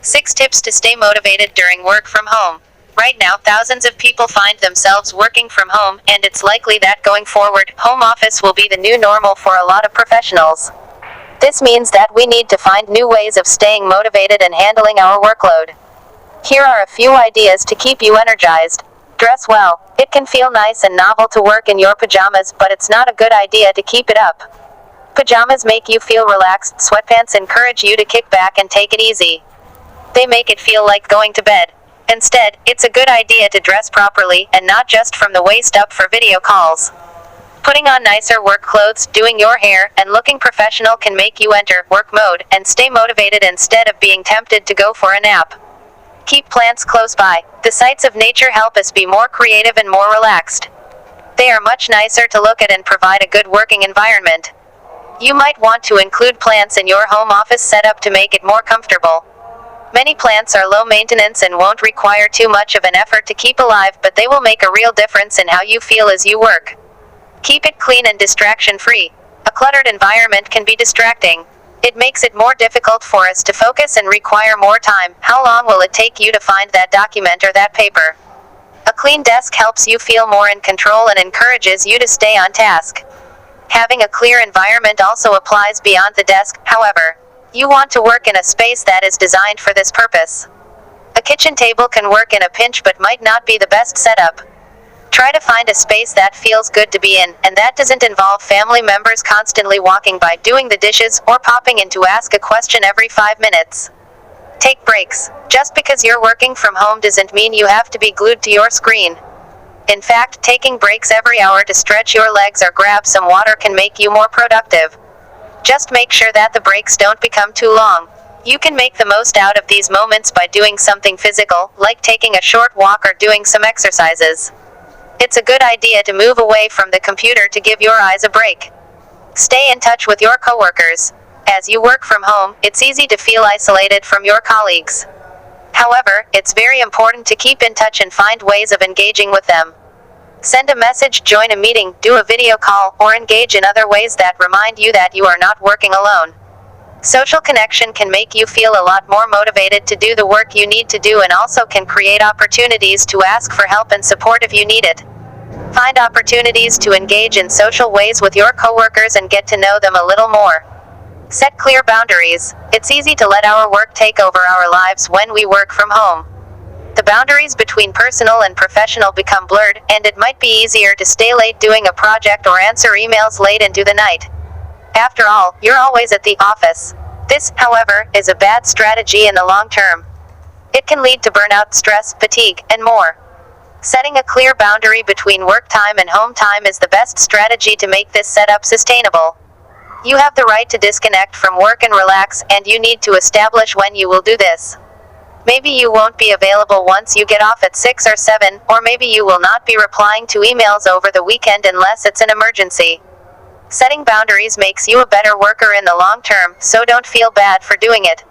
6 tips to stay motivated during work from home. Right now, thousands of people find themselves working from home, and it's likely that going forward, home office will be the new normal for a lot of professionals. This means that we need to find new ways of staying motivated and handling our workload. Here are a few ideas to keep you energized. Dress well. It can feel nice and novel to work in your pajamas, but it's not a good idea to keep it up. Pajamas make you feel relaxed, sweatpants encourage you to kick back and take it easy. They make it feel like going to bed. Instead, it's a good idea to dress properly, and not just from the waist up for video calls. Putting on nicer work clothes, doing your hair, and looking professional can make you enter work mode and stay motivated instead of being tempted to go for a nap. Keep plants close by. The sights of nature help us be more creative and more relaxed. They are much nicer to look at and provide a good working environment. You might want to include plants in your home office setup to make it more comfortable. Many plants are low maintenance and won't require too much of an effort to keep alive, but they will make a real difference in how you feel as you work. Keep it clean and distraction-free. A cluttered environment can be distracting. It makes it more difficult for us to focus and require more time. How long will it take you to find that document or that paper? A clean desk helps you feel more in control and encourages you to stay on task. Having a clear environment also applies beyond the desk, however. You want to work in a space that is designed for this purpose. A kitchen table can work in a pinch but might not be the best setup. Try to find a space that feels good to be in, and that doesn't involve family members constantly walking by, doing the dishes, or popping in to ask a question every 5 minutes. Take breaks. Just because you're working from home doesn't mean you have to be glued to your screen. In fact, taking breaks every hour to stretch your legs or grab some water can make you more productive. Just make sure that the breaks don't become too long. You can make the most out of these moments by doing something physical, like taking a short walk or doing some exercises. It's a good idea to move away from the computer to give your eyes a break. Stay in touch with your coworkers. As you work from home, it's easy to feel isolated from your colleagues. However, it's very important to keep in touch and find ways of engaging with them. Send a message, join a meeting, do a video call, or engage in other ways that remind you that you are not working alone. Social connection can make you feel a lot more motivated to do the work you need to do, and also can create opportunities to ask for help and support if you need it. Find opportunities to engage in social ways with your coworkers and get to know them a little more. Set clear boundaries. It's easy to let our work take over our lives when we work from home. The boundaries between personal and professional become blurred, and it might be easier to stay late doing a project or answer emails late into the night. After all, you're always at the office. This, however, is a bad strategy in the long term. It can lead to burnout, stress, fatigue, and more. Setting a clear boundary between work time and home time is the best strategy to make this setup sustainable. You have the right to disconnect from work and relax, and you need to establish when you will do this. Maybe you won't be available once you get off at 6 or 7, or maybe you will not be replying to emails over the weekend unless it's an emergency. Setting boundaries makes you a better worker in the long term, so don't feel bad for doing it.